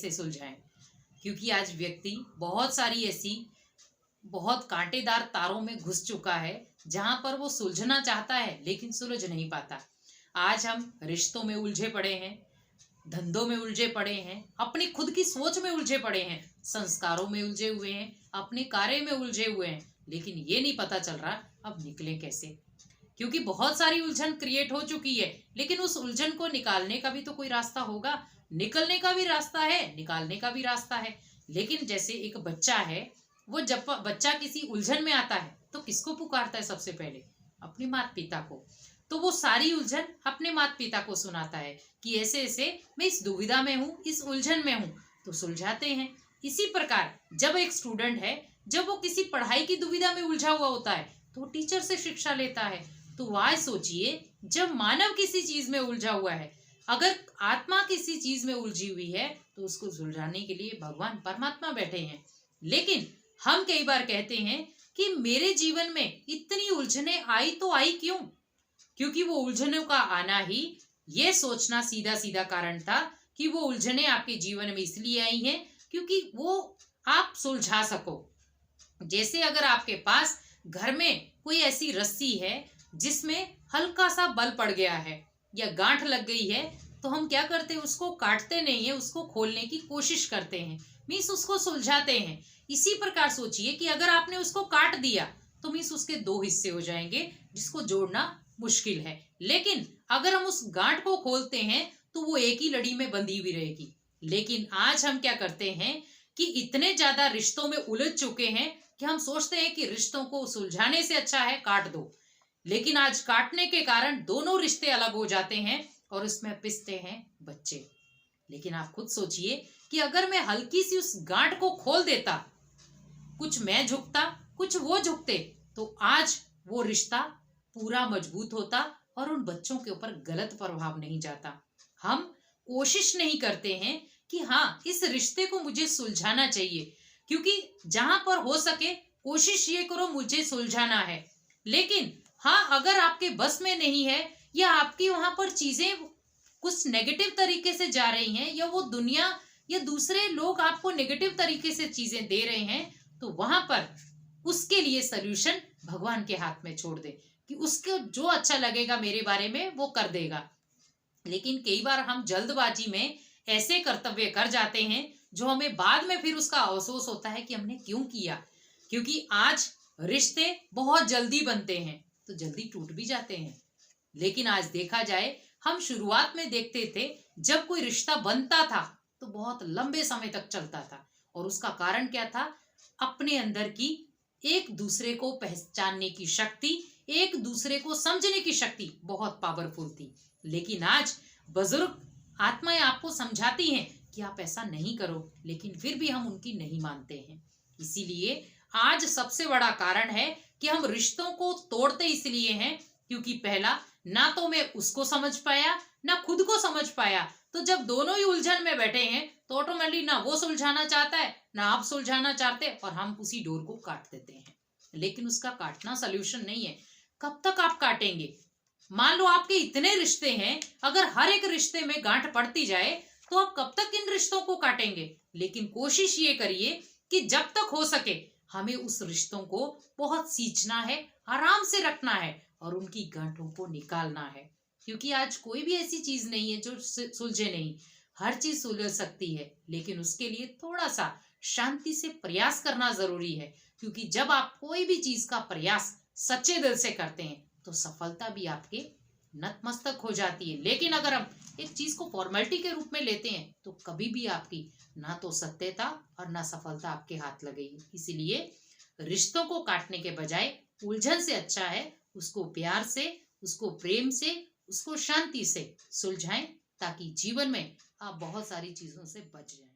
कैसे सुलझाएं। क्योंकि आज व्यक्ति बहुत सारी ऐसी बहुत कांटेदार तारों में घुस चुका है जहां पर वो सुलझना चाहता है लेकिन सुलझ नहीं पाता। आज हम रिश्तों में उलझे पड़े हैं, धंधों में उलझे पड़े हैं, अपनी खुद की सोच में उलझे पड़े हैं, संस्कारों में उलझे हुए हैं, अपने कार्य में उलझे हुए हैं, लेकिन ये नहीं पता चल रहा अब निकले कैसे। क्योंकि बहुत सारी उलझन क्रिएट हो चुकी है, लेकिन उस उलझन को निकालने का भी तो कोई रास्ता होगा। निकलने का भी रास्ता है, निकालने का भी रास्ता है। लेकिन जैसे एक बच्चा है, वो जब बच्चा किसी उलझन में आता है तो किसको पुकारता है? सबसे पहले अपने माता पिता को। तो वो सारी उलझन अपने माता पिता को सुनाता है कि ऐसे ऐसे मैं इस दुविधा में हूँ, इस उलझन में हूँ, तो सुलझाते हैं। इसी प्रकार जब एक स्टूडेंट है, जब वो किसी पढ़ाई की दुविधा में उलझा हुआ होता है तो वो टीचर से शिक्षा लेता है। तो वह सोचिए, जब मानव किसी चीज में उलझा हुआ है, अगर आत्मा किसी चीज में उलझी हुई है तो उसको सुलझाने के लिए भगवान परमात्मा बैठे हैं। लेकिन हम कई बार कहते हैं कि मेरे जीवन में इतनी उलझने आई तो आई क्यों? क्योंकि वो उलझनों का आना ही ये सोचना सीधा सीधा कारण था कि वो उलझने आपके जीवन में इसलिए आई हैं क्योंकि वो आप सुलझा सको। जैसे अगर आपके पास घर में कोई ऐसी रस्सी है जिसमें हल्का सा बल पड़ गया है या गांठ लग गई है, तो हम क्या करते हैं? उसको काटते नहीं है, उसको खोलने की कोशिश करते हैं, मीन्स उसको सुलझाते हैं। इसी प्रकार सोचिए कि अगर आपने उसको काट दिया तो मीन्स उसके दो हिस्से हो जाएंगे जिसको जोड़ना मुश्किल है। लेकिन अगर हम उस गांठ को खोलते हैं तो वो एक ही लड़ी में बंधी हुई रहेगी। लेकिन आज हम क्या करते हैं कि इतने ज्यादा रिश्तों में उलझ चुके हैं कि हम सोचते हैं कि रिश्तों को सुलझाने से अच्छा है काट दो। लेकिन आज काटने के कारण दोनों रिश्ते अलग हो जाते हैं और उसमें पिसते हैं बच्चे। लेकिन आप खुद सोचिए कि अगर मैं हल्की सी उस गांठ को खोल देता, कुछ मैं झुकता, कुछ वो झुकते, तो आज वो रिश्ता पूरा मजबूत होता और उन बच्चों के ऊपर गलत प्रभाव नहीं जाता। हम कोशिश नहीं करते हैं कि हाँ, इस रिश्ते को मुझे सुलझाना चाहिए, क्योंकि जहां पर हो सके कोशिश ये करो मुझे सुलझाना है। लेकिन हाँ, अगर आपके बस में नहीं है या आपकी वहां पर चीजें कुछ नेगेटिव तरीके से जा रही हैं या वो दुनिया या दूसरे लोग आपको नेगेटिव तरीके से चीजें दे रहे हैं, तो वहां पर उसके लिए सल्यूशन भगवान के हाथ में छोड़ दे कि उसको जो अच्छा लगेगा मेरे बारे में वो कर देगा। लेकिन कई बार हम जल्दबाजी में ऐसे कर्तव्य कर जाते हैं जो हमें बाद में फिर उसका अफसोस होता है कि हमने क्यों किया। क्योंकि आज रिश्ते बहुत जल्दी बनते हैं तो जल्दी टूट भी जाते हैं। लेकिन आज देखा जाए, हम शुरुआत में देखते थे जब कोई रिश्ता बनता था तो बहुत लंबे समय तक चलता था। और उसका कारण क्या था? अपने अंदर की एक दूसरे को पहचानने की शक्ति, एक दूसरे को समझने की शक्ति बहुत पावरफुल थी। लेकिन आज बुजुर्ग आत्माएं आपको समझाती हैं कि आप ऐसा नहीं करो, लेकिन फिर भी हम उनकी नहीं मानते हैं। इसीलिए आज सबसे बड़ा कारण है कि हम रिश्तों को तोड़ते इसलिए हैं क्योंकि पहला, ना तो मैं उसको समझ पाया ना खुद को समझ पाया। तो जब दोनों ही उलझन में बैठे हैं तो ऑटोमेटिकली ना वो सुलझाना चाहता है ना आप सुलझाना चाहते, और हम उसी डोर को काट देते हैं। लेकिन उसका काटना सोल्यूशन नहीं है। कब तक आप काटेंगे? मान लो आपके इतने रिश्ते हैं, अगर हर एक रिश्ते में गांठ पड़ती जाए तो आप कब तक इन रिश्तों को काटेंगे? लेकिन कोशिश ये करिए कि जब तक हो सके हमें उस रिश्तों को बहुत सींचना है, आराम से रखना है और उनकी गांठों को निकालना है। क्योंकि आज कोई भी ऐसी चीज नहीं है जो सुलझे नहीं। हर चीज सुलझ सकती है, लेकिन उसके लिए थोड़ा सा शांति से प्रयास करना जरूरी है। क्योंकि जब आप कोई भी चीज का प्रयास सच्चे दिल से करते हैं तो सफलता भी आपके नतमस्तक हो जाती है। लेकिन अगर हम एक चीज को फॉर्मेलिटी के रूप में लेते हैं तो कभी भी आपकी ना तो सत्यता और ना सफलता आपके हाथ लगेगी। इसीलिए रिश्तों को काटने के बजाय उलझन से अच्छा है उसको प्यार से, उसको प्रेम से, उसको शांति से सुलझाएं, ताकि जीवन में आप बहुत सारी चीजों से बच जाएं।